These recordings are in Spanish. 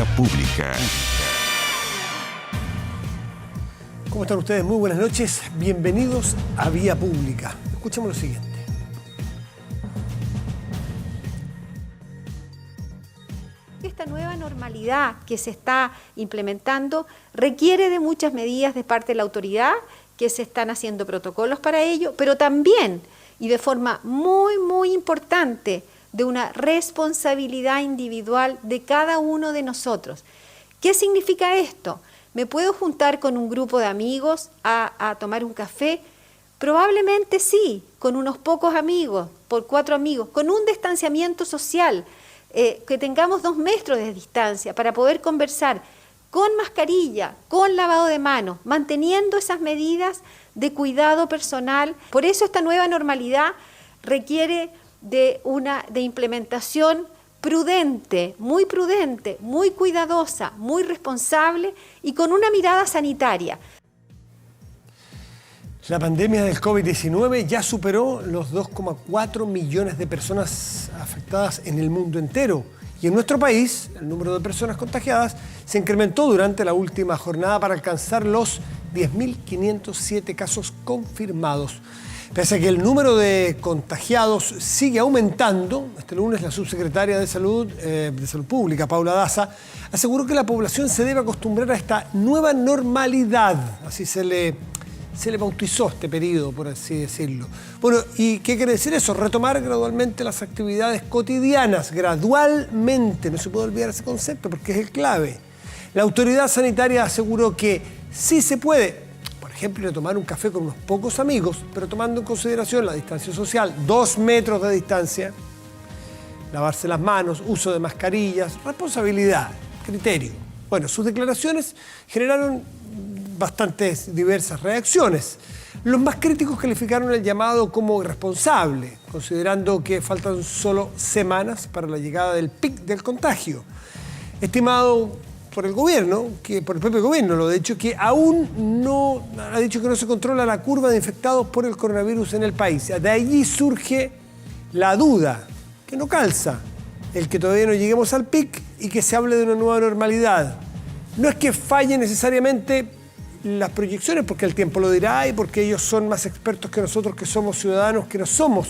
Vía Pública. ¿Cómo están ustedes? Muy buenas noches. Bienvenidos a Vía Pública. Escuchemos lo siguiente. Esta nueva normalidad que se está implementando requiere de muchas medidas de parte de la autoridad, que se están haciendo protocolos para ello, pero también, y de forma muy importante, de una responsabilidad individual de cada uno de nosotros. ¿Qué significa esto? ¿Me puedo juntar con un grupo de amigos a tomar un café? Probablemente sí, con unos pocos amigos, por 4 amigos, con un distanciamiento social, que tengamos 2 metros de distancia para poder conversar con mascarilla, con lavado de manos, manteniendo esas medidas de cuidado personal. Por eso esta nueva normalidad requiere de implementación prudente, muy cuidadosa, muy responsable y con una mirada sanitaria. La pandemia del COVID-19 ya superó los 2,4 millones de personas afectadas en el mundo entero. Y en nuestro país, el número de personas contagiadas se incrementó durante la última jornada para alcanzar los 10.507 casos confirmados. Pese a que el número de contagiados sigue aumentando, este lunes la subsecretaria de Salud Pública, Paula Daza, aseguró que la población se debe acostumbrar a esta nueva normalidad, así se le bautizó este periodo, por así decirlo. Bueno, ¿y qué quiere decir eso? Retomar gradualmente las actividades cotidianas, gradualmente. No se puede olvidar ese concepto porque es el clave. La autoridad sanitaria aseguró que sí se puede, por ejemplo, ir a tomar un café con unos pocos amigos, pero tomando en consideración la distancia social, 2 metros de distancia, lavarse las manos, uso de mascarillas, responsabilidad, criterio. Bueno, sus declaraciones generaron bastantes diversas reacciones. Los más críticos calificaron el llamado como irresponsable, considerando que faltan solo semanas para la llegada del pic del contagio. Estimado por el gobierno, por el propio gobierno, lo ha dicho que aún no se controla la curva de infectados por el coronavirus en el país. De allí surge la duda, que no calza, el que todavía no lleguemos al pic y que se hable de una nueva normalidad. No es que falle necesariamente las proyecciones, porque el tiempo lo dirá y porque ellos son más expertos que nosotros, que somos ciudadanos, que no somos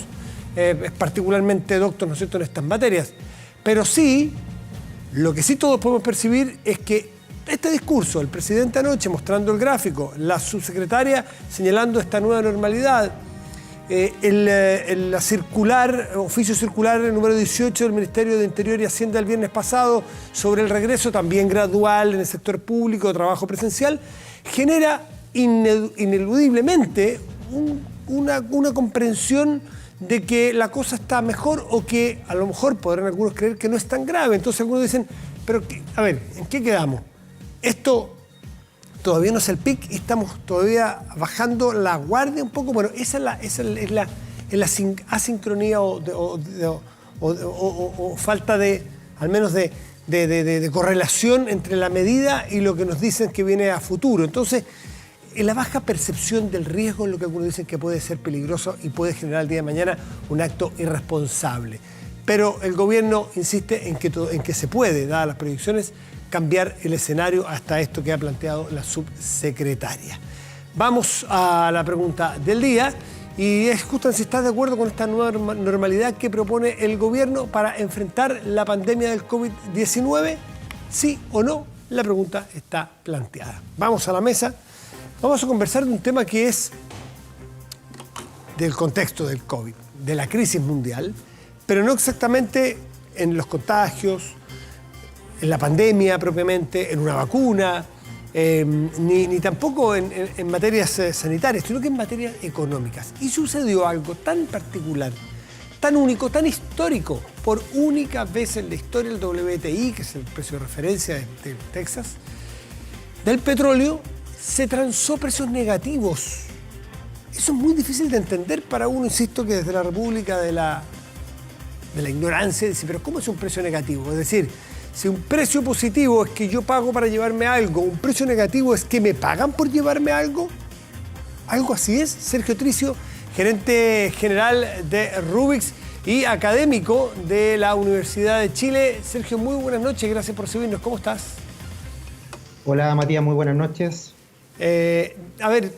particularmente doctos, ¿no es cierto?, en estas materias. Pero sí, lo que sí todos podemos percibir es que este discurso, el presidente anoche mostrando el gráfico, la subsecretaria señalando esta nueva normalidad, oficio circular número 18 del Ministerio de Interior y Hacienda el viernes pasado sobre el regreso también gradual en el sector público de trabajo presencial, genera ineludiblemente una comprensión de que la cosa está mejor o que a lo mejor podrán algunos creer que no es tan grave. Entonces algunos dicen, pero a ver, ¿en qué quedamos? Esto todavía no es el pic y estamos todavía bajando la guardia un poco. Bueno, esa es la asincronía o falta de, al menos de correlación entre la medida y lo que nos dicen que viene a futuro. Entonces, la baja percepción del riesgo es lo que algunos dicen que puede ser peligroso y puede generar el día de mañana un acto irresponsable. Pero el gobierno insiste en que se puede, dadas las proyecciones, cambiar el escenario hasta esto que ha planteado la subsecretaria. Vamos a la pregunta del día y es justo si estás de acuerdo con esta nueva normalidad que propone el gobierno para enfrentar la pandemia del COVID-19, sí o no. La pregunta está planteada. Vamos a la mesa. Vamos a conversar de un tema que es del contexto del COVID, de la crisis mundial, pero no exactamente en los contagios, en la pandemia propiamente, en una vacuna, ni tampoco en materias sanitarias, sino que en materias económicas. Y sucedió algo tan particular, tan único, tan histórico, por única vez en la historia del WTI, que es el precio de referencia de Texas, del petróleo, se transó precios negativos. Eso es muy difícil de entender para uno, insisto, que desde la República de la ignorancia dice, pero ¿cómo es un precio negativo? Es decir, si un precio positivo es que yo pago para llevarme algo, un precio negativo es que me pagan por llevarme algo. Algo así es. Sergio Tricio, gerente general de Rubix, y académico de la Universidad de Chile. Sergio, muy buenas noches, gracias por recibirnos. ¿Cómo estás? Hola Matías, muy buenas noches. A ver,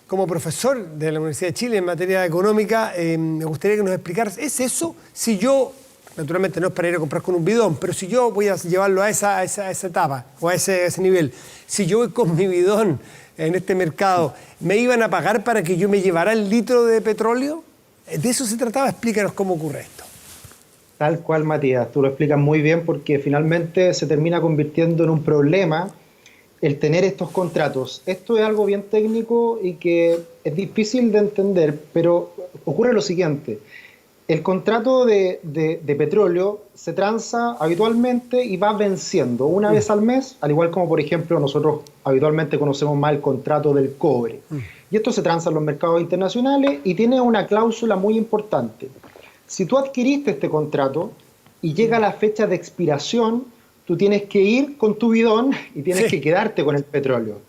como profesor de la Universidad de Chile en materia económica, me gustaría que nos explicaras, ¿es eso? Si yo, naturalmente no es para ir a comprar con un bidón, pero si yo voy a llevarlo a esa etapa o a ese nivel, si yo voy con mi bidón en este mercado, ¿me iban a pagar para que yo me llevara el litro de petróleo? ¿De eso se trataba? Explícanos cómo ocurre esto. Tal cual, Matías, tú lo explicas muy bien porque finalmente se termina convirtiendo en un problema el tener estos contratos. Esto es algo bien técnico y que es difícil de entender, pero ocurre lo siguiente. El contrato de petróleo se transa habitualmente y va venciendo una vez al mes, al igual como, por ejemplo, nosotros habitualmente conocemos más el contrato del cobre. Y esto se transa en los mercados internacionales y tiene una cláusula muy importante. Si tú adquiriste este contrato y llega la fecha de expiración, tú tienes que ir con tu bidón y tienes que quedarte con el petróleo.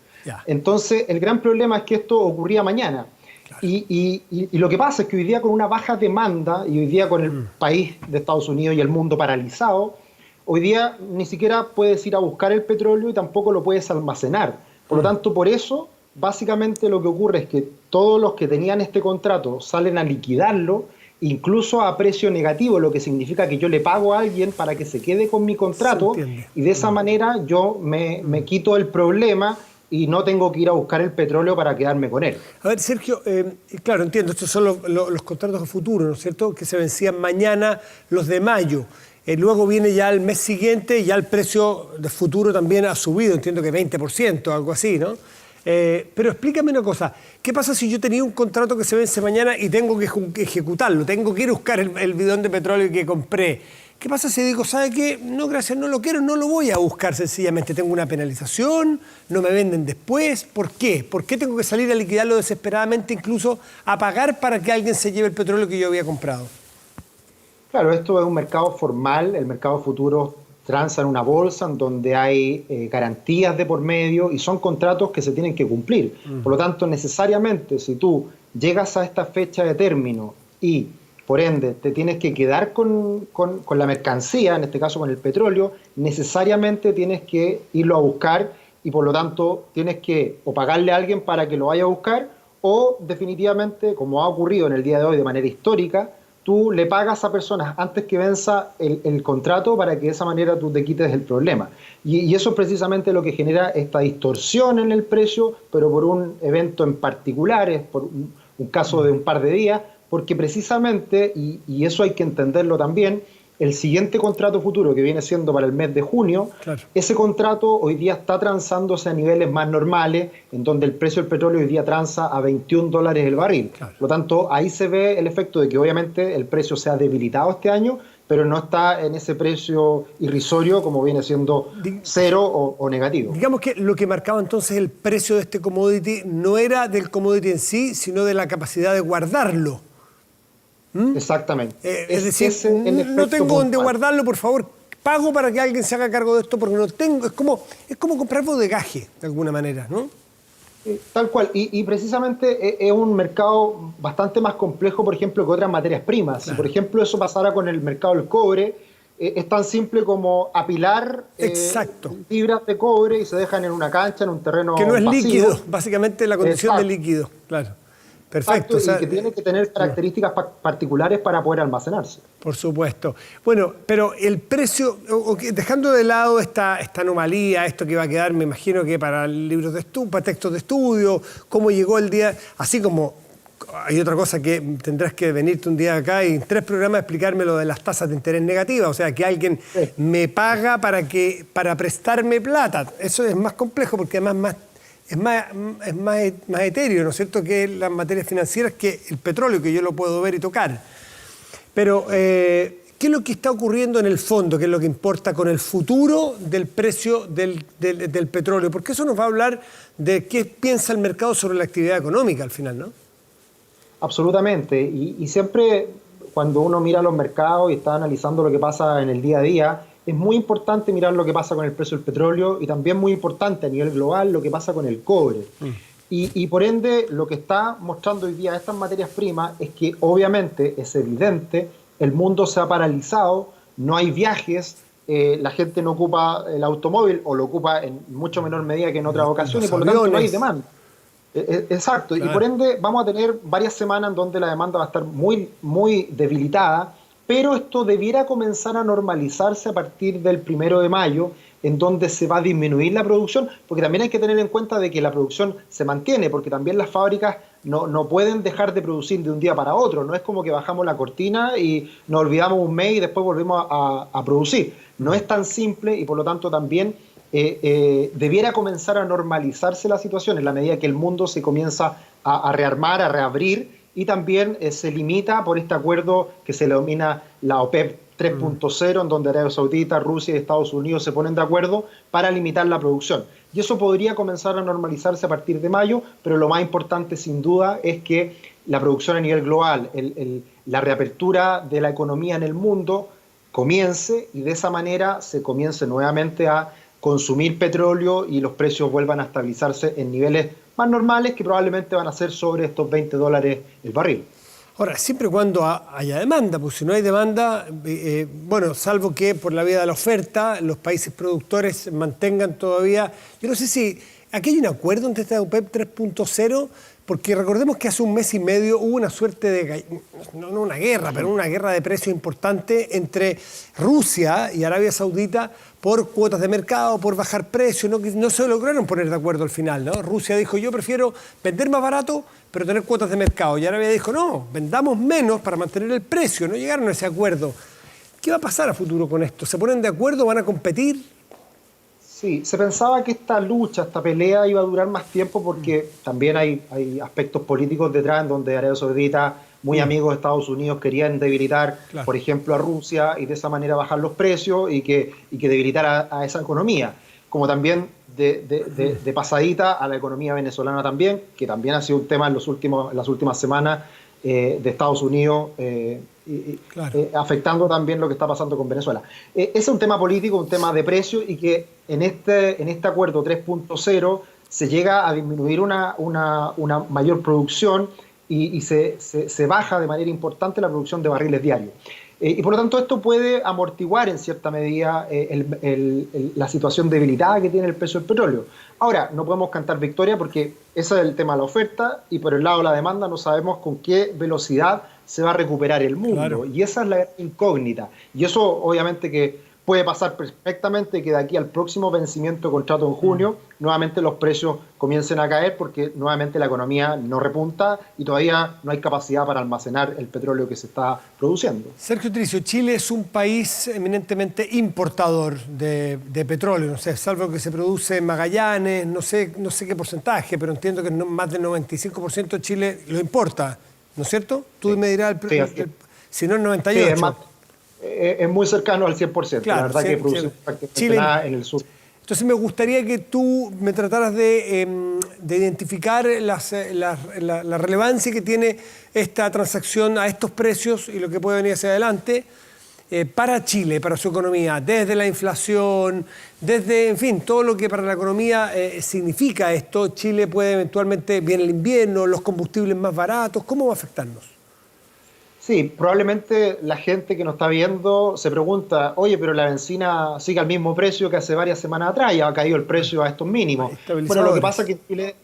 Entonces, el gran problema es que esto ocurría mañana. Claro. Y lo que pasa es que hoy día con una baja demanda y hoy día con el país de Estados Unidos y el mundo paralizado, hoy día ni siquiera puedes ir a buscar el petróleo y tampoco lo puedes almacenar. Por lo tanto, por eso, básicamente lo que ocurre es que todos los que tenían este contrato salen a liquidarlo, incluso a precio negativo, lo que significa que yo le pago a alguien para que se quede con mi contrato y de esa manera yo me quito el problema y no tengo que ir a buscar el petróleo para quedarme con él. A ver, Sergio, claro, entiendo, estos son los contratos a futuro, ¿no es cierto?, que se vencían mañana, los de mayo. Luego viene ya el mes siguiente y ya el precio de futuro también ha subido, entiendo que 20%, algo así, ¿no? Pero explícame una cosa, ¿qué pasa si yo tenía un contrato que se vence mañana y tengo que ejecutarlo? Tengo que ir a buscar el bidón de petróleo que compré. ¿Qué pasa si digo, ¿sabe qué? No, gracias, no lo quiero, no lo voy a buscar sencillamente. ¿Tengo una penalización? ¿No me venden después? ¿Por qué? ¿Por qué tengo que salir a liquidarlo desesperadamente, incluso a pagar para que alguien se lleve el petróleo que yo había comprado? Claro, esto es un mercado formal, el mercado futuro transa en una bolsa en donde hay garantías de por medio y son contratos que se tienen que cumplir. Por lo tanto, necesariamente, si tú llegas a esta fecha de término y, por ende, te tienes que quedar con la mercancía, en este caso con el petróleo, necesariamente tienes que irlo a buscar y, por lo tanto, tienes que o pagarle a alguien para que lo vaya a buscar o, definitivamente, como ha ocurrido en el día de hoy de manera histórica, tú le pagas a personas antes que venza el contrato para que de esa manera tú te quites el problema. Y eso es precisamente lo que genera esta distorsión en el precio, pero por un evento en particular, es por un caso de un par de días, porque precisamente, y eso hay que entenderlo también, el siguiente contrato futuro que viene siendo para el mes de junio, claro, ese contrato hoy día está transándose a niveles más normales, en donde el precio del petróleo hoy día transa a $21 el barril. Claro. Por lo tanto, ahí se ve el efecto de que obviamente el precio se ha debilitado este año, pero no está en ese precio irrisorio como viene siendo cero o negativo. Digamos que lo que marcaba entonces el precio de este commodity no era del commodity en sí, sino de la capacidad de guardarlo. Exactamente. Es decir, no tengo donde guardarlo, por favor, pago para que alguien se haga cargo de esto porque no tengo. Es como comprar bodegaje, de alguna manera, ¿no? Tal cual. Y precisamente es un mercado bastante más complejo, por ejemplo, que otras materias primas. Claro. Si, por ejemplo, eso pasara con el mercado del cobre, es tan simple como apilar fibras de cobre y se dejan en una cancha, en un terreno que no es vacío. Líquido, básicamente la condición de líquido, claro. Perfecto. Exacto, y que tiene que tener características particulares para poder almacenarse. Por supuesto. Bueno, pero el precio, dejando de lado esta anomalía, esto que va a quedar, me imagino que para libros para textos de estudio, cómo llegó el día, así como hay otra cosa que tendrás que venirte un día acá y en 3 programas explicarme lo de las tasas de interés negativas, o sea, que alguien me paga para prestarme plata. Eso es más complejo porque además es más etéreo, ¿no es cierto?, que las materias financieras, que el petróleo, que yo lo puedo ver y tocar. Pero, ¿qué es lo que está ocurriendo en el fondo? ¿Qué es lo que importa con el futuro del precio del petróleo? Porque eso nos va a hablar de qué piensa el mercado sobre la actividad económica al final, ¿no? Absolutamente. Y siempre cuando uno mira los mercados y está analizando lo que pasa en el día a día, es muy importante mirar lo que pasa con el precio del petróleo y también muy importante a nivel global lo que pasa con el cobre. Y por ende, lo que está mostrando hoy día estas materias primas es que obviamente es evidente el mundo se ha paralizado, no hay viajes, la gente no ocupa el automóvil o lo ocupa en mucho menor medida que en otras ocasiones, y por lo tanto no hay demanda. Exacto, claro. Y por ende vamos a tener varias semanas en donde la demanda va a estar muy, muy debilitada, pero esto debiera comenzar a normalizarse a partir del 1 de mayo, en donde se va a disminuir la producción, porque también hay que tener en cuenta de que la producción se mantiene, porque también las fábricas no pueden dejar de producir de un día para otro, no es como que bajamos la cortina y nos olvidamos un mes y después volvemos a producir. No es tan simple y por lo tanto también debiera comenzar a normalizarse la situación en la medida que el mundo se comienza a rearmar, a reabrir, y también se limita por este acuerdo que se denomina la OPEP 3.0, en donde Arabia Saudita, Rusia y Estados Unidos se ponen de acuerdo para limitar la producción. Y eso podría comenzar a normalizarse a partir de mayo, pero lo más importante sin duda es que la producción a nivel global, la reapertura de la economía en el mundo comience, y de esa manera se comience nuevamente a consumir petróleo y los precios vuelvan a estabilizarse en niveles más normales, que probablemente van a ser sobre estos $20 el barril. Ahora, siempre y cuando haya demanda, porque si no hay demanda, bueno, salvo que por la vía de la oferta los países productores mantengan todavía. Yo no sé si aquí hay un acuerdo entre esta OPEP 3.0, porque recordemos que hace un mes y medio hubo una suerte de, no una guerra, pero una guerra de precios importante entre Rusia y Arabia Saudita por cuotas de mercado, por bajar precios. No se lograron poner de acuerdo al final, ¿no? Rusia dijo, yo prefiero vender más barato, pero tener cuotas de mercado. Y Arabia dijo, no, vendamos menos para mantener el precio. No llegaron a ese acuerdo. ¿Qué va a pasar a futuro con esto? ¿Se ponen de acuerdo? ¿Van a competir? Sí, se pensaba que esta lucha, esta pelea iba a durar más tiempo porque también hay aspectos políticos detrás, en donde Arabia Saudita, muy amigos de Estados Unidos, querían debilitar, claro, por ejemplo, a Rusia, y de esa manera bajar los precios y que debilitar a esa economía. Como también de pasadita a la economía venezolana también, que también ha sido un tema en las últimas semanas de Estados Unidos, claro, afectando también lo que está pasando con Venezuela. Es un tema político, un tema de precio, y que en este acuerdo 3.0 se llega a disminuir una mayor producción y se baja de manera importante la producción de barriles diarios. Y por lo tanto esto puede amortiguar en cierta medida la situación debilitada que tiene el precio del petróleo. Ahora, no podemos cantar victoria porque ese es el tema de la oferta, y por el lado de la demanda no sabemos con qué velocidad se va a recuperar el mundo. Claro. Y esa es la incógnita. Y eso obviamente que puede pasar perfectamente, que de aquí al próximo vencimiento de contrato en junio, nuevamente los precios comiencen a caer porque nuevamente la economía no repunta y todavía no hay capacidad para almacenar el petróleo que se está produciendo. Sergio Tricio, Chile es un país eminentemente importador de petróleo, no sé, salvo que se produce en Magallanes, no sé qué porcentaje, pero entiendo que más del 95% Chile lo importa, ¿no es cierto? Tú sí me dirás, si no el 98%. Sí, es muy cercano al 100%, claro, la verdad, sí, que produce prácticamente nada en el sur. Entonces me gustaría que tú me trataras de identificar la relevancia que tiene esta transacción a estos precios y lo que puede venir hacia adelante para Chile, para su economía, desde la inflación, desde, en fin, todo lo que para la economía significa esto. Chile puede eventualmente, viene el invierno, los combustibles más baratos, ¿cómo va a afectarnos? Sí, probablemente la gente que nos está viendo se pregunta, oye, pero la benzina sigue al mismo precio que hace varias semanas atrás, ya ha caído el precio a estos mínimos. Bueno, lo que pasa es que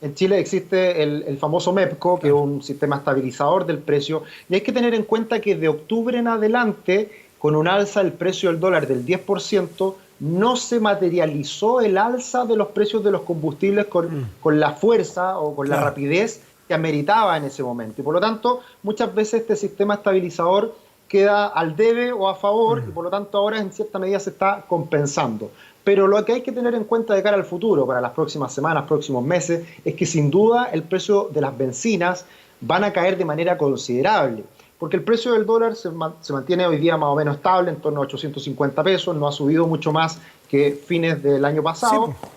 en Chile existe el famoso MEPCO, que es un sistema estabilizador del precio, y hay que tener en cuenta que de octubre en adelante, con un alza del precio del dólar del 10%, no se materializó el alza de los precios de los combustibles con la fuerza o con la rapidez que ameritaba en ese momento. Y por lo tanto, muchas veces este sistema estabilizador queda al debe o a favor, y por lo tanto ahora en cierta medida se está compensando. Pero lo que hay que tener en cuenta de cara al futuro, para las próximas semanas, próximos meses, es que sin duda el precio de las bencinas van a caer de manera considerable, porque el precio del dólar se mantiene hoy día más o menos estable, en torno a 850 pesos, no ha subido mucho más que fines del año pasado. Sí.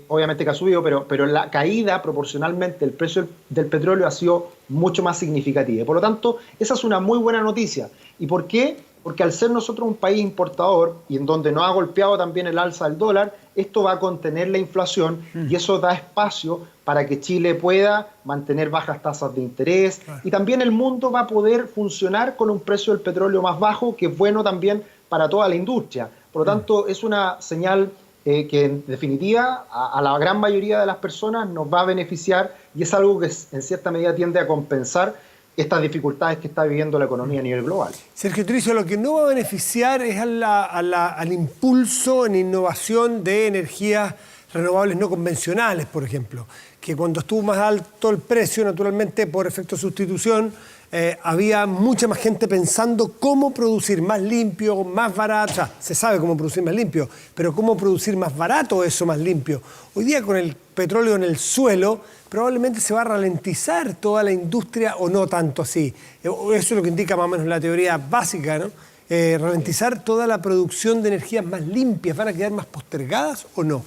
Obviamente que ha subido, pero la caída proporcionalmente del precio del petróleo ha sido mucho más significativa. Por lo tanto, esa es una muy buena noticia. ¿Y por qué? porque al ser nosotros un país importador y en donde nos ha golpeado también el alza del dólar, esto va a contener la inflación y eso da espacio para que Chile pueda mantener bajas tasas de interés y también el mundo va a poder funcionar con un precio del petróleo más bajo, que es bueno también para toda la industria. Por lo tanto, es una señal que en definitiva a la gran mayoría de las personas nos va a beneficiar y es algo que en cierta medida tiende a compensar estas dificultades que está viviendo la economía a nivel global. Sergio Tricio, lo que no va a beneficiar es al impulso en innovación de energías renovables no convencionales, por ejemplo, que cuando estuvo más alto el precio, naturalmente por efecto de sustitución, había mucha más gente pensando cómo producir más limpio, más barato. O sea, se sabe cómo producir más limpio, pero cómo producir más barato eso más limpio. Hoy día con el petróleo en el suelo, probablemente se va a ralentizar toda la industria o no tanto así. Eso es lo que indica más o menos la teoría básica, ¿no? Ralentizar toda la producción de energías más limpias. ¿Van a quedar más postergadas o no?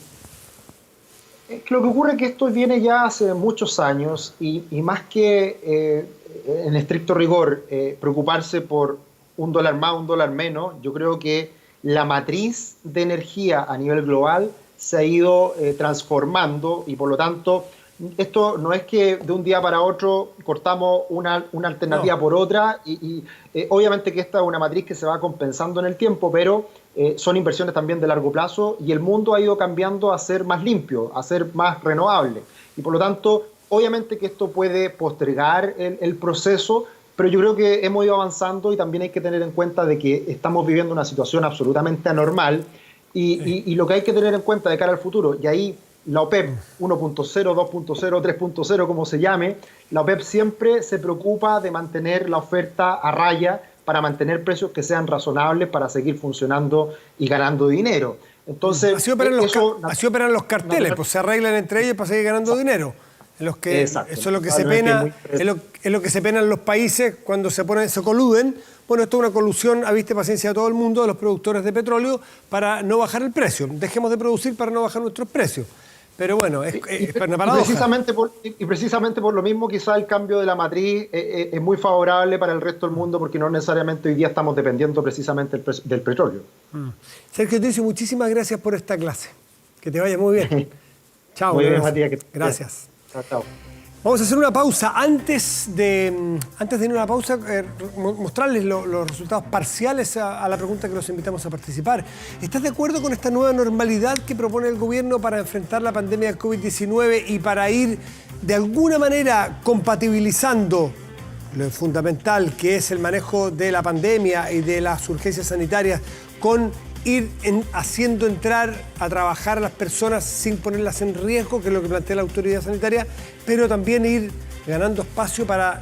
Lo que ocurre es que esto viene ya hace muchos años y más que en estricto rigor preocuparse por $1 más, $1 menos, yo creo que la matriz de energía a nivel global se ha ido transformando y por lo tanto esto no es que de un día para otro cortamos una alternativa por otra y obviamente que esta es una matriz que se va compensando en el tiempo, pero son inversiones también de largo plazo y el mundo ha ido cambiando a ser más limpio, a ser más renovable. Y por lo tanto, obviamente que esto puede postergar el proceso, pero yo creo que hemos ido avanzando y también hay que tener en cuenta de que estamos viviendo una situación absolutamente anormal y lo que hay que tener en cuenta de cara al futuro, y ahí la OPEP 1.0, 2.0, 3.0, como se llame, la OPEP siempre se preocupa de mantener la oferta a raya para mantener precios que sean razonables para seguir funcionando y ganando dinero. Entonces, así operan los carteles, pues se arreglan entre ellos para seguir ganando dinero. Eso es lo que se pena, es lo que se pena en los países cuando se coluden. Bueno, esto es una colusión a vista y paciencia de todo el mundo, de los productores de petróleo, para no bajar el precio. Dejemos de producir para no bajar nuestros precios. Pero bueno, es una paradoja. Precisamente por lo mismo, quizá el cambio de la matriz es muy favorable para el resto del mundo porque no necesariamente hoy día estamos dependiendo precisamente del petróleo. Sergio Tricio, muchísimas gracias por esta clase. Que te vaya muy bien. Chao. Muy bien, Matías. Gracias. Chao. Vamos a hacer una pausa. Antes de ir a una pausa, mostrarles los resultados parciales a la pregunta que los invitamos a participar. ¿Estás de acuerdo con esta nueva normalidad que propone el gobierno para enfrentar la pandemia del COVID-19 y para ir de alguna manera compatibilizando lo fundamental que es el manejo de la pandemia y de las urgencias sanitarias con ir haciendo entrar a trabajar a las personas sin ponerlas en riesgo, que es lo que plantea la autoridad sanitaria, pero también ir ganando espacio para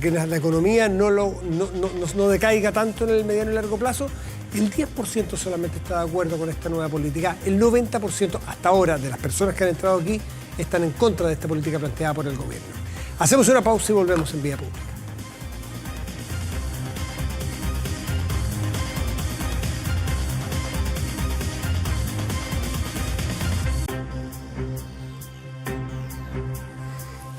que la economía no decaiga tanto en el mediano y largo plazo? El 10% solamente está de acuerdo con esta nueva política. El 90% hasta ahora de las personas que han entrado aquí están en contra de esta política planteada por el gobierno. Hacemos una pausa y volvemos en Vía Pública.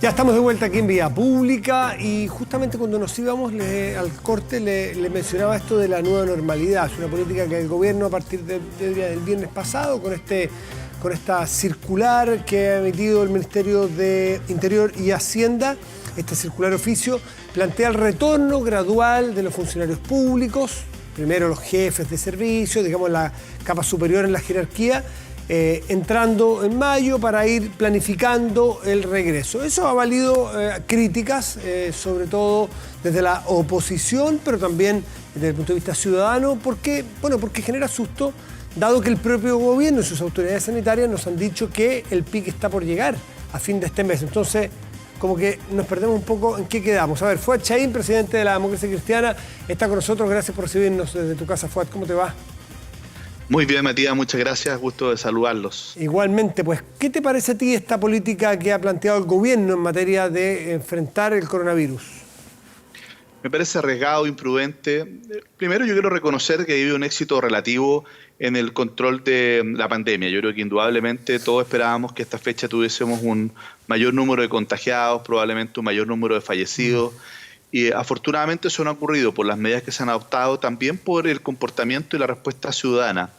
Ya estamos de vuelta aquí en Vía Pública y justamente cuando nos íbamos al corte le mencionaba esto de la nueva normalidad. Es una política que el gobierno a partir del viernes pasado con esta circular que ha emitido el Ministerio de Interior y Hacienda, este circular oficio, plantea el retorno gradual de los funcionarios públicos, primero los jefes de servicio, digamos la capa superior en la jerarquía, entrando en mayo para ir planificando el regreso. Eso ha valido críticas, sobre todo desde la oposición, pero también desde el punto de vista ciudadano, porque genera susto, dado que el propio gobierno y sus autoridades sanitarias nos han dicho que el pic está por llegar a fin de este mes. Entonces, como que nos perdemos un poco en qué quedamos. A ver, Fuad Chaín, presidente de la Democracia Cristiana, está con nosotros. Gracias por recibirnos desde tu casa, Fuad. ¿Cómo te va? Muy bien, Matías, muchas gracias, gusto de saludarlos. Igualmente, pues, ¿qué te parece a ti esta política que ha planteado el gobierno en materia de enfrentar el coronavirus? Me parece arriesgado, imprudente. Primero, yo quiero reconocer que ha habido un éxito relativo en el control de la pandemia. Yo creo que indudablemente todos esperábamos que esta fecha tuviésemos un mayor número de contagiados, probablemente un mayor número de fallecidos. Y afortunadamente eso no ha ocurrido por las medidas que se han adoptado, también por el comportamiento y la respuesta ciudadana.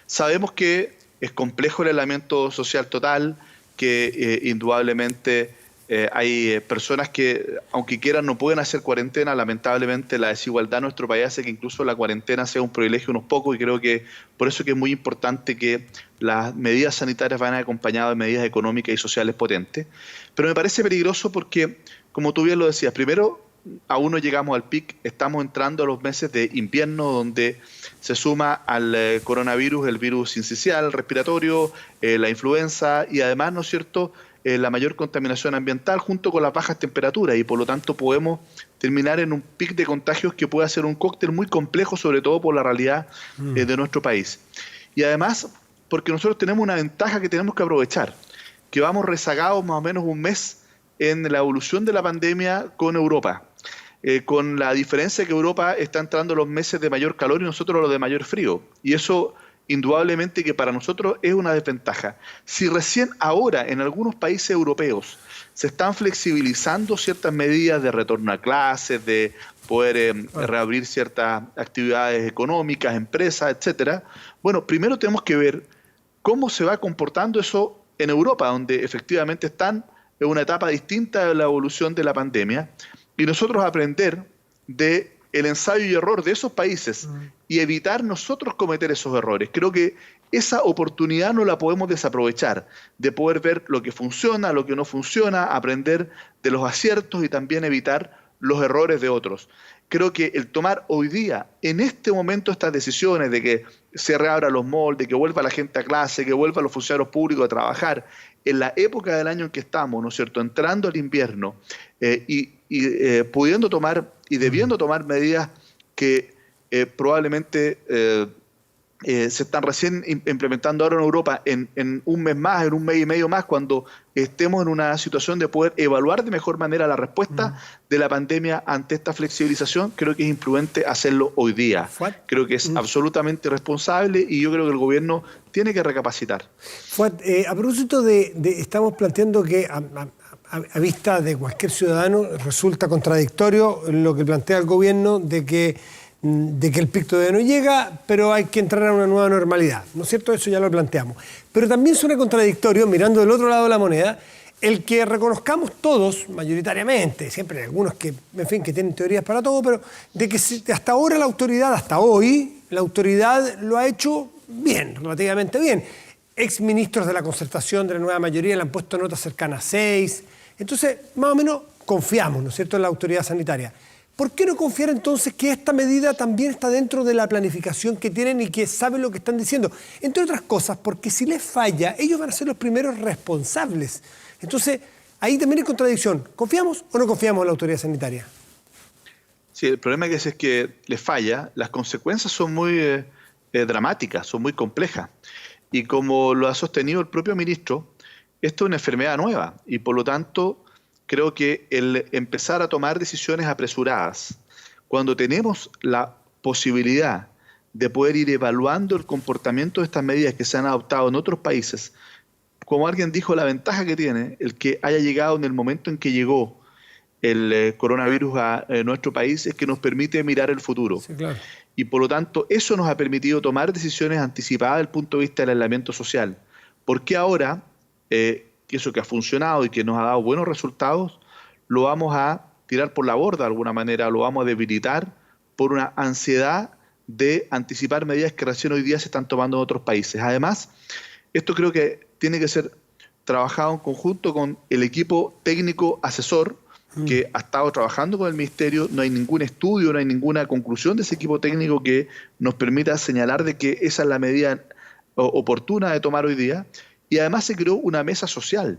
Sabemos que es complejo el aislamiento social total, que indudablemente hay personas que, aunque quieran, no pueden hacer cuarentena. Lamentablemente la desigualdad en nuestro país hace que incluso la cuarentena sea un privilegio de unos pocos, y creo que por eso que es muy importante que las medidas sanitarias vayan acompañadas de medidas económicas y sociales potentes. Pero me parece peligroso porque, como tú bien lo decías, primero, aún no llegamos al pic, estamos entrando a los meses de invierno, donde se suma al coronavirus el virus sincicial, respiratorio, la influenza, y además, ¿no es cierto?, la mayor contaminación ambiental junto con las bajas temperaturas, y por lo tanto podemos terminar en un pic de contagios que puede ser un cóctel muy complejo, sobre todo por la realidad de nuestro país. Y además, porque nosotros tenemos una ventaja que tenemos que aprovechar, que vamos rezagados más o menos un mes en la evolución de la pandemia con Europa. Con la diferencia que Europa está entrando en los meses de mayor calor y nosotros los de mayor frío. Y eso, indudablemente, que para nosotros es una desventaja. Si recién ahora en algunos países europeos se están flexibilizando ciertas medidas de retorno a clases, de poder reabrir ciertas actividades económicas, empresas, etcétera, bueno, primero tenemos que ver cómo se va comportando eso en Europa, donde efectivamente están en una etapa distinta de la evolución de la pandemia, y nosotros aprender del ensayo y error de esos países y evitar nosotros cometer esos errores. Creo que esa oportunidad no la podemos desaprovechar, de poder ver lo que funciona, lo que no funciona, aprender de los aciertos y también evitar los errores de otros. Creo que el tomar hoy día, en este momento, estas decisiones de que se reabran los malls, de que vuelva la gente a clase, que vuelvan los funcionarios públicos a trabajar, en la época del año en que estamos, ¿no es cierto?, entrando al invierno, pudiendo tomar y debiendo tomar medidas que probablemente se están recién implementando ahora en Europa, en un mes más, en un mes y medio más, cuando estemos en una situación de poder evaluar de mejor manera la respuesta de la pandemia ante esta flexibilización. Creo que es imprudente hacerlo hoy día. Creo que es absolutamente irresponsable, y yo creo que el gobierno tiene que recapacitar. Fuad, a propósito estamos planteando que a vista de cualquier ciudadano resulta contradictorio lo que plantea el gobierno de que el pic todavía no llega, pero hay que entrar a una nueva normalidad, ¿no es cierto? Eso ya lo planteamos. Pero también suena contradictorio, mirando del otro lado de la moneda, el que reconozcamos todos, mayoritariamente, siempre hay algunos que, en fin, que tienen teorías para todo, pero de que hasta ahora hasta hoy, la autoridad lo ha hecho bien, relativamente bien. Exministros de la Concertación de la nueva mayoría le han puesto notas cercanas a 6. Entonces, más o menos confiamos, ¿no es cierto?, en la autoridad sanitaria. ¿Por qué no confiar entonces que esta medida también está dentro de la planificación que tienen y que saben lo que están diciendo? Entre otras cosas, porque si les falla, ellos van a ser los primeros responsables. Entonces, ahí también hay contradicción. ¿Confiamos o no confiamos en la autoridad sanitaria? Sí, el problema es que les falla, las consecuencias son muy dramáticas, son muy complejas. Y como lo ha sostenido el propio ministro, esto es una enfermedad nueva, y por lo tanto creo que el empezar a tomar decisiones apresuradas, cuando tenemos la posibilidad de poder ir evaluando el comportamiento de estas medidas que se han adoptado en otros países, como alguien dijo, la ventaja que tiene el que haya llegado en el momento en que llegó el coronavirus a nuestro país es que nos permite mirar el futuro. Sí, claro. Y por lo tanto eso nos ha permitido tomar decisiones anticipadas desde el punto de vista del aislamiento social. Porque ahora, que eso que ha funcionado y que nos ha dado buenos resultados, lo vamos a tirar por la borda de alguna manera, lo vamos a debilitar por una ansiedad de anticipar medidas que recién hoy día se están tomando en otros países. Además, esto creo que tiene que ser trabajado en conjunto con el equipo técnico asesor que ha estado trabajando con el Ministerio. No hay ningún estudio, no hay ninguna conclusión de ese equipo técnico que nos permita señalar de que esa es la medida oportuna de tomar hoy día. Y además se creó una mesa social,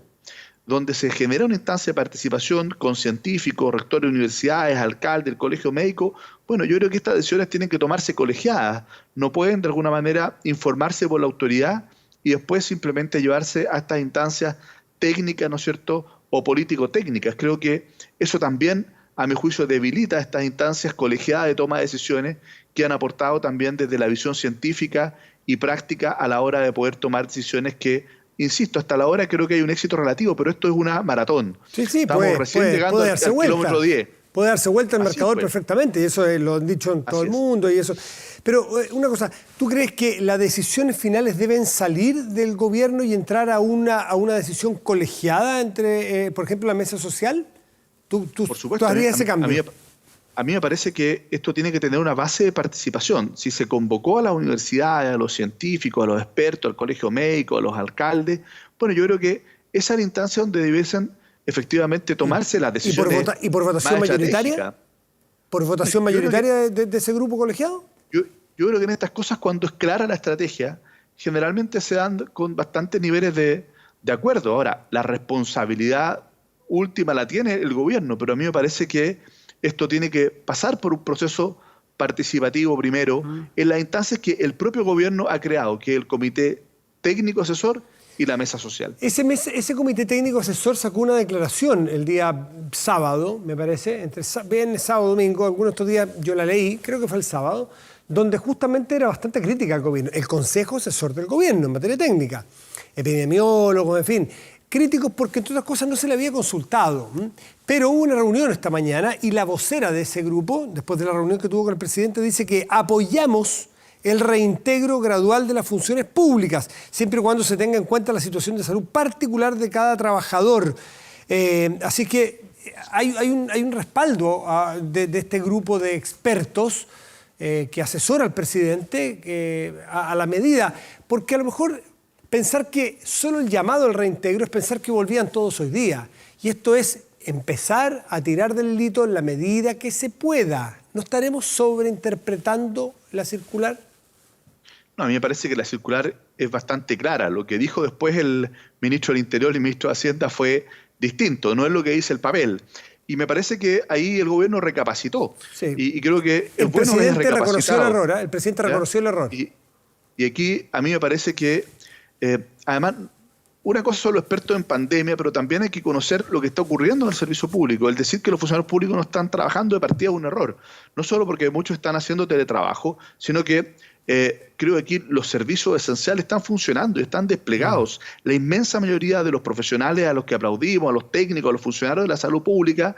donde se genera una instancia de participación con científicos, rectores de universidades, alcaldes, el colegio médico. Bueno, yo creo que estas decisiones tienen que tomarse colegiadas, no pueden de alguna manera informarse por la autoridad y después simplemente llevarse a estas instancias técnicas, ¿no es cierto?, o político-técnicas. Creo que eso también, a mi juicio, debilita estas instancias colegiadas de toma de decisiones que han aportado también desde la visión científica y práctica a la hora de poder tomar decisiones que, insisto, hasta la hora creo que hay un éxito relativo, pero esto es una maratón. Sí, estamos recién llegando al kilómetro 10. Puede darse vuelta el Así marcador fue. perfectamente, y eso lo han dicho en todo Así el es. mundo. Y eso. Pero una cosa, ¿tú crees que las decisiones finales deben salir del gobierno y entrar a una decisión colegiada entre, por ejemplo, la mesa social? ¿Tú Por supuesto, harías ese cambio? A mí me parece que esto tiene que tener una base de participación. Si se convocó a las universidades, a los científicos, a los expertos, al colegio médico, a los alcaldes, bueno, yo creo que esa es la instancia donde debiesen efectivamente tomarse las decisiones. ¿Y por votación más mayoritaria? estratégicas. ¿Por votación Yo creo mayoritaria de ese grupo colegiado? Yo creo que en estas cosas, cuando es clara la estrategia, generalmente se dan con bastantes niveles de acuerdo. Ahora, la responsabilidad última la tiene el gobierno, pero a mí me parece que esto tiene que pasar por un proceso participativo primero, en las instancias que el propio gobierno ha creado, que es el Comité Técnico Asesor y la Mesa Social. Ese comité técnico asesor sacó una declaración el día sábado, me parece, entre viernes, sábado, domingo, algunos de estos días yo la leí, creo que fue el sábado, donde justamente era bastante crítica al gobierno, el Consejo Asesor del Gobierno en materia técnica, epidemiólogos, en fin, críticos porque entre otras cosas no se le había consultado. Pero hubo una reunión esta mañana y la vocera de ese grupo, después de la reunión que tuvo con el presidente, dice que apoyamos el reintegro gradual de las funciones públicas, siempre y cuando se tenga en cuenta la situación de salud particular de cada trabajador. Así que hay un respaldo de este grupo de expertos que asesora al presidente a la medida, porque a lo mejor pensar que solo el llamado al reintegro es pensar que volvían todos hoy día. Y esto es empezar a tirar del hilito en la medida que se pueda. ¿No estaremos sobreinterpretando la circular? No, a mí me parece que la circular es bastante clara. Lo que dijo después el ministro del Interior y el ministro de Hacienda fue distinto, no es lo que dice el papel. Y me parece que ahí el gobierno recapacitó. Sí. Y creo que el presidente reconoció el error, ¿eh? El presidente reconoció el error. Y aquí a mí me parece que, además, una cosa son los expertos en pandemia, pero también hay que conocer lo que está ocurriendo en el servicio público. El decir que los funcionarios públicos no están trabajando de partida es un error. No solo porque muchos están haciendo teletrabajo, sino que creo que aquí los servicios esenciales están funcionando y están desplegados. La inmensa mayoría de los profesionales a los que aplaudimos, a los técnicos, a los funcionarios de la salud pública,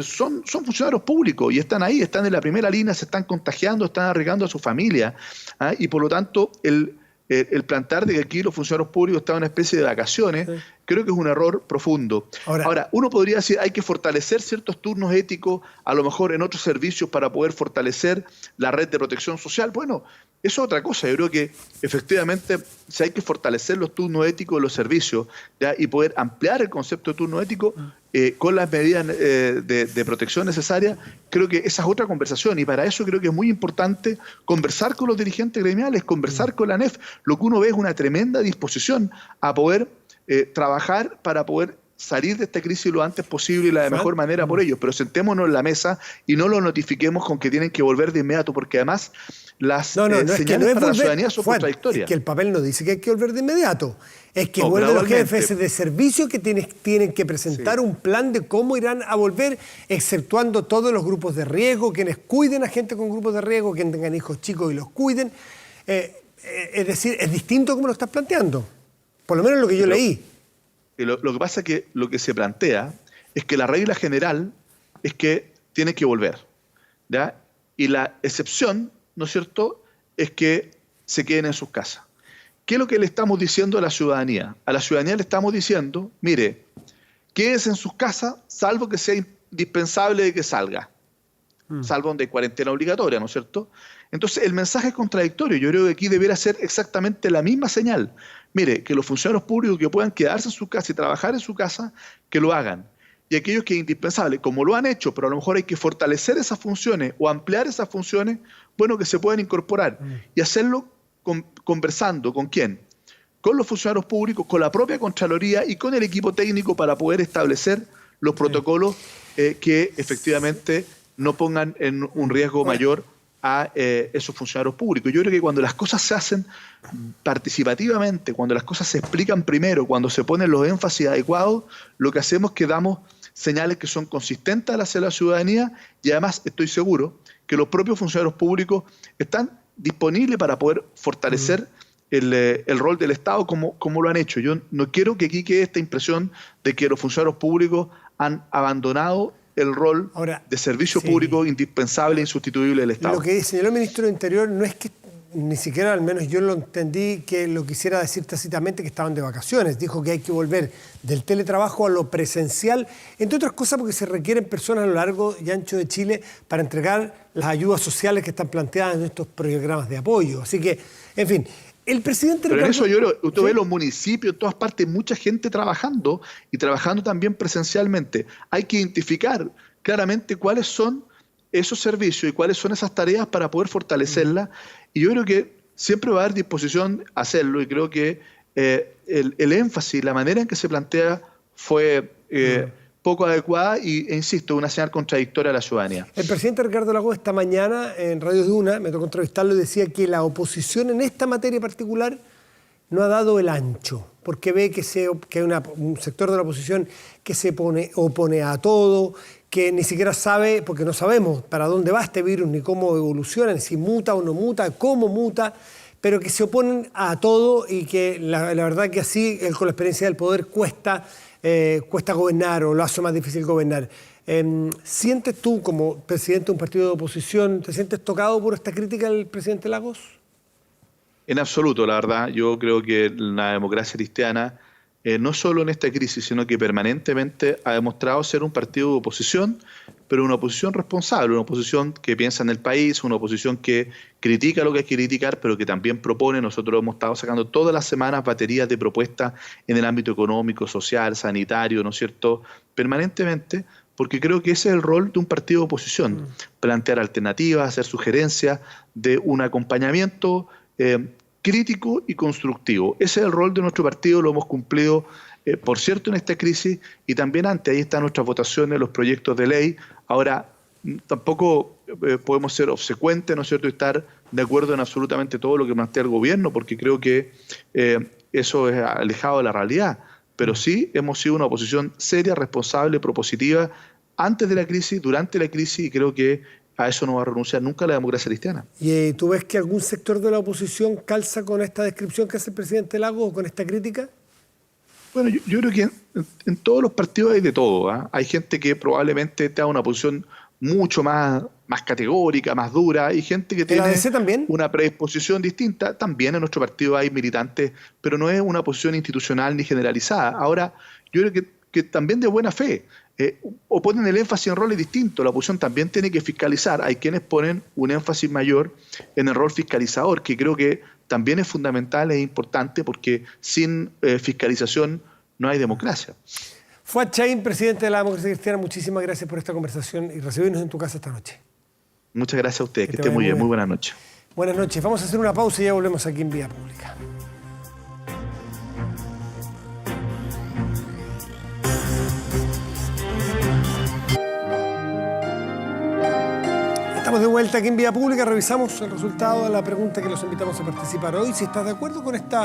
son funcionarios públicos y están ahí, están en la primera línea, se están contagiando, están arriesgando a su familia. Y por lo tanto, el plantear de que aquí los funcionarios públicos están en una especie de vacaciones, creo que es un error profundo. Ahora, uno podría decir hay que fortalecer ciertos turnos éticos, a lo mejor en otros servicios para poder fortalecer la red de protección social. Bueno, eso es otra cosa. Yo creo que efectivamente si hay que fortalecer los turnos éticos de los servicios, ¿ya? Y poder ampliar el concepto de turno ético con las medidas de protección necesarias, creo que esa es otra conversación. Y para eso creo que es muy importante conversar con los dirigentes gremiales, conversar con la ANEF. Lo que uno ve es una tremenda disposición a poder trabajar para poder salir de esta crisis lo antes posible y la de mejor manera por ellos, pero sentémonos en la mesa y no lo notifiquemos con que tienen que volver de inmediato, porque además las señales para la ciudadanía son contradictorias. Es que el papel no dice que hay que volver de inmediato, es que No, vuelven los gradualmente. jefes de servicio que tienen que presentar un plan de cómo irán a volver, exceptuando todos los grupos de riesgo, quienes cuiden a gente con grupos de riesgo, quienes tengan hijos chicos y los cuiden. Es decir, es distinto como lo estás planteando, por lo menos lo que yo leí. Lo que pasa es que lo que se plantea es que la regla general es que tienen que volver, ¿ya? Y la excepción, ¿no es cierto?, es que se queden en sus casas. ¿Qué es lo que le estamos diciendo a la ciudadanía? A la ciudadanía le estamos diciendo, mire, quédese en sus casas, salvo que sea indispensable de que salga, salvo donde hay cuarentena obligatoria, ¿no es cierto? Entonces, el mensaje es contradictorio. Yo creo que aquí debiera ser exactamente la misma señal. Mire, que los funcionarios públicos que puedan quedarse en su casa y trabajar en su casa, que lo hagan. Y aquellos que es indispensable, como lo han hecho, pero a lo mejor hay que fortalecer esas funciones o ampliar esas funciones, bueno, que se puedan incorporar. Y hacerlo conversando, ¿con quién? Con los funcionarios públicos, con la propia Contraloría y con el equipo técnico para poder establecer los protocolos que efectivamente no pongan en un riesgo mayor a esos funcionarios públicos. Yo creo que cuando las cosas se hacen participativamente, cuando las cosas se explican primero, cuando se ponen los énfasis adecuados, lo que hacemos es que damos señales que son consistentes hacia la ciudadanía y además estoy seguro que los propios funcionarios públicos están disponibles para poder fortalecer el rol del Estado como lo han hecho. Yo no quiero que aquí quede esta impresión de que los funcionarios públicos han abandonado el rol Ahora, de servicio sí, público indispensable e insustituible del Estado. Lo que señaló el ministro del Interior no es que, ni siquiera al menos yo lo entendí, que lo quisiera decir tácitamente que estaban de vacaciones. Dijo que hay que volver del teletrabajo a lo presencial, entre otras cosas porque se requieren personas a lo largo y ancho de Chile para entregar las ayudas sociales que están planteadas en estos programas de apoyo. Así que, en fin, el presidente... Pero en eso usted ve ¿sí? los municipios, en todas partes, mucha gente trabajando y trabajando también presencialmente. Hay que identificar claramente cuáles son esos servicios y cuáles son esas tareas para poder fortalecerlas. Y yo creo que siempre va a haber disposición a hacerlo y creo que el énfasis, la manera en que se plantea fue poco adecuada e insisto, una señal contradictoria a la ciudadanía. El presidente Ricardo Lagos esta mañana en Radio Duna, me tocó entrevistarlo, y decía que la oposición en esta materia particular no ha dado el ancho, porque ve que hay un sector de la oposición que se opone a todo, que ni siquiera sabe, porque no sabemos para dónde va este virus, ni cómo evoluciona, ni si muta o no muta, cómo muta, pero que se oponen a todo y que la verdad que así, con la experiencia del poder, cuesta gobernar o lo hace más difícil gobernar. ¿Sientes tú, como presidente de un partido de oposición, te sientes tocado por esta crítica del presidente Lagos? En absoluto, la verdad. Yo creo que la democracia cristiana, no solo en esta crisis, sino que permanentemente ha demostrado ser un partido de oposición, pero una oposición responsable, una oposición que piensa en el país, una oposición que critica lo que hay que criticar, pero que también propone. Nosotros hemos estado sacando todas las semanas baterías de propuestas en el ámbito económico, social, sanitario, ¿no es cierto?, permanentemente, porque creo que ese es el rol de un partido de oposición, plantear alternativas, hacer sugerencias de un acompañamiento crítico y constructivo. Ese es el rol de nuestro partido, lo hemos cumplido, por cierto, en esta crisis y también antes. Ahí están nuestras votaciones, los proyectos de ley. Ahora, tampoco podemos ser obsecuentes, ¿no es cierto?, y estar de acuerdo en absolutamente todo lo que plantea el gobierno, porque creo que eso es alejado de la realidad. Pero sí hemos sido una oposición seria, responsable, propositiva, antes de la crisis, durante la crisis, y creo que a eso no va a renunciar nunca la democracia cristiana. ¿Y tú ves que algún sector de la oposición calza con esta descripción que hace el presidente Lagos o con esta crítica? Bueno, yo creo que en todos los partidos hay de todo, ¿eh? Hay gente que probablemente tenga una posición mucho más categórica, más dura, y gente que tiene también una predisposición distinta. También en nuestro partido hay militantes, pero no es una posición institucional ni generalizada. Ahora, yo creo que también de buena fe, o ponen el énfasis en roles distintos. La oposición también tiene que fiscalizar. Hay quienes ponen un énfasis mayor en el rol fiscalizador, que creo que también es fundamental e importante, porque sin fiscalización no hay democracia. Fuad Chaín, presidente de la Democracia Cristiana, muchísimas gracias por esta conversación y recibirnos en tu casa esta noche. Muchas gracias a ustedes, que estén muy bien. Muy buenas noches. Buenas noches. Vamos a hacer una pausa y ya volvemos aquí en Vía Pública. Estamos de vuelta aquí en Vía Pública, revisamos el resultado de la pregunta que los invitamos a participar hoy. Si estás de acuerdo con este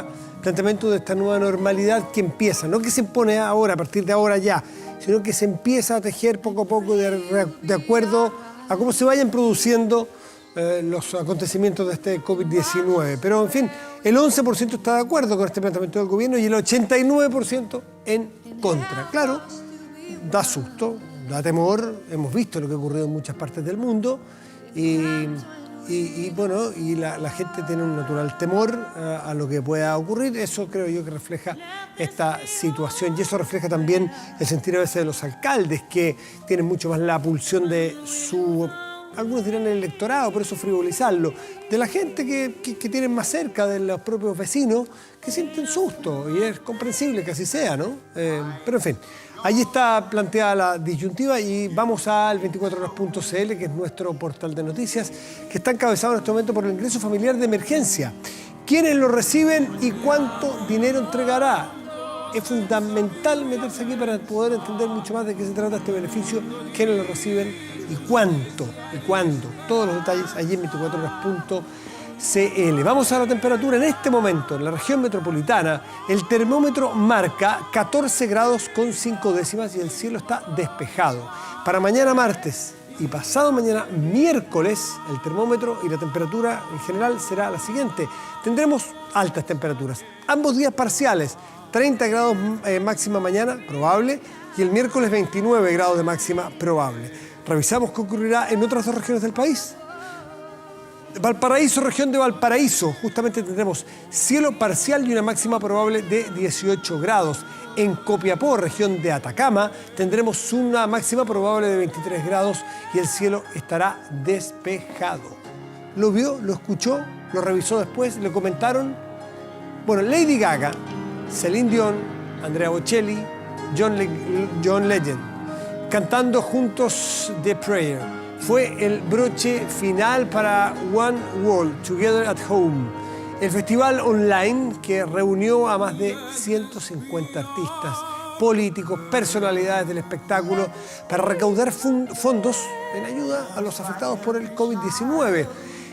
planteamiento de esta nueva normalidad que empieza, no que se impone ahora, a partir de ahora ya, sino que se empieza a tejer poco a poco de acuerdo a cómo se vayan produciendo los acontecimientos de este COVID-19. Pero, en fin, el 11% está de acuerdo con este planteamiento del gobierno y el 89% en contra. Claro, da susto, da temor, hemos visto lo que ha ocurrido en muchas partes del mundo. Y bueno, y la gente tiene un natural temor a lo que pueda ocurrir. Eso creo yo que refleja esta situación, y eso refleja también el sentir a veces de los alcaldes, que tienen mucho más la pulsión de su, algunos dirán el electorado, por eso frivolizarlo, de la gente que tienen más cerca, de los propios vecinos, que sienten susto, y es comprensible que así sea, ¿no? Pero en fin, ahí está planteada la disyuntiva y vamos al 24horas.cl, que es nuestro portal de noticias, que está encabezado en este momento por el ingreso familiar de emergencia. ¿Quiénes lo reciben y cuánto dinero entregará? Es fundamental meterse aquí para poder entender mucho más de qué se trata este beneficio, quiénes lo reciben y cuánto y cuándo. Todos los detalles allí en 24horas.cl. Vamos a la temperatura en este momento. En la región metropolitana, el termómetro marca 14 grados con 5 décimas y el cielo está despejado. Para mañana martes y pasado mañana miércoles, el termómetro y la temperatura en general será la siguiente. Tendremos altas temperaturas. Ambos días parciales. 30 grados máxima mañana, probable. y el miércoles 29 grados de máxima probable. Revisamos qué ocurrirá en otras dos regiones del país. Valparaíso, región de Valparaíso, justamente tendremos cielo parcial y una máxima probable de 18 grados. En Copiapó, región de Atacama, tendremos una máxima probable de 23 grados y el cielo estará despejado. ¿Lo vio? ¿Lo escuchó? ¿Lo revisó después? ¿Le comentaron? Bueno, Lady Gaga, Celine Dion, Andrea Bocelli, John Legend, cantando juntos The Prayer. Fue el broche final para One World, Together at Home, el festival online que reunió a más de 150 artistas, políticos, personalidades del espectáculo para recaudar fondos en ayuda a los afectados por el COVID-19.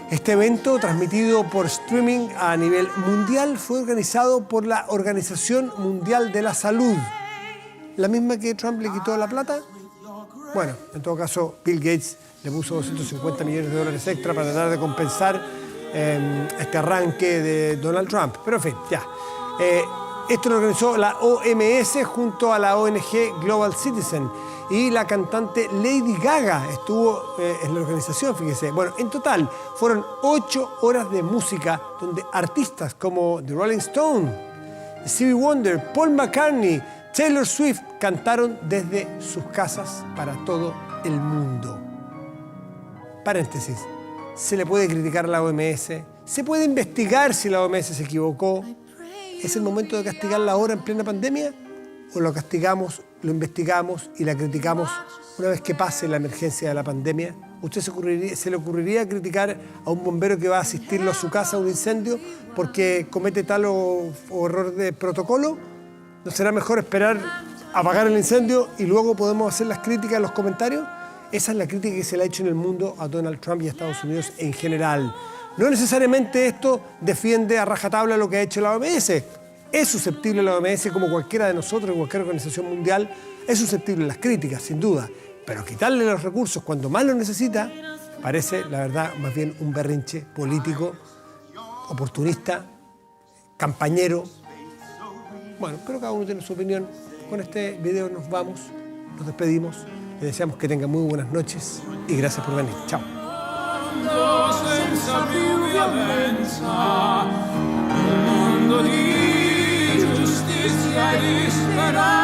Este evento, transmitido por streaming a nivel mundial, fue organizado por la Organización Mundial de la Salud. ¿La misma que Trump le quitó la plata? Bueno, en todo caso, Bill Gates le puso 250 millones de dólares extra para tratar de compensar este arranque de Donald Trump. Pero en fin, ya. Esto lo organizó la OMS junto a la ONG Global Citizen. Y la cantante Lady Gaga estuvo en la organización, fíjese. Bueno, en total fueron 8 horas de música donde artistas como The Rolling Stones, Stevie Wonder, Paul McCartney, Taylor Swift cantaron desde sus casas para todo el mundo. Paréntesis. ¿Se le puede criticar a la OMS? ¿Se puede investigar si la OMS se equivocó? ¿Es el momento de castigarla ahora en plena pandemia? ¿O lo castigamos, lo investigamos y la criticamos una vez que pase la emergencia de la pandemia? ¿Usted se le ocurriría criticar a un bombero que va a asistirlo a su casa a un incendio porque comete tal o error de protocolo? ¿No será mejor esperar apagar el incendio y luego podemos hacer las críticas en los comentarios? Esa es la crítica que se le ha hecho en el mundo a Donald Trump y a Estados Unidos en general. No necesariamente esto defiende a rajatabla lo que ha hecho la OMS. Es susceptible la OMS, como cualquiera de nosotros, cualquier organización mundial, es susceptible a las críticas, sin duda. Pero quitarle los recursos cuando más los necesita, parece, la verdad, más bien un berrinche político, oportunista, campañero. Bueno, pero cada uno tiene su opinión. Con este video nos vamos, nos despedimos. Les deseamos que tengan muy buenas noches y gracias por venir. Chao. Senza più violenza, un mondo di giustizia e di speranza.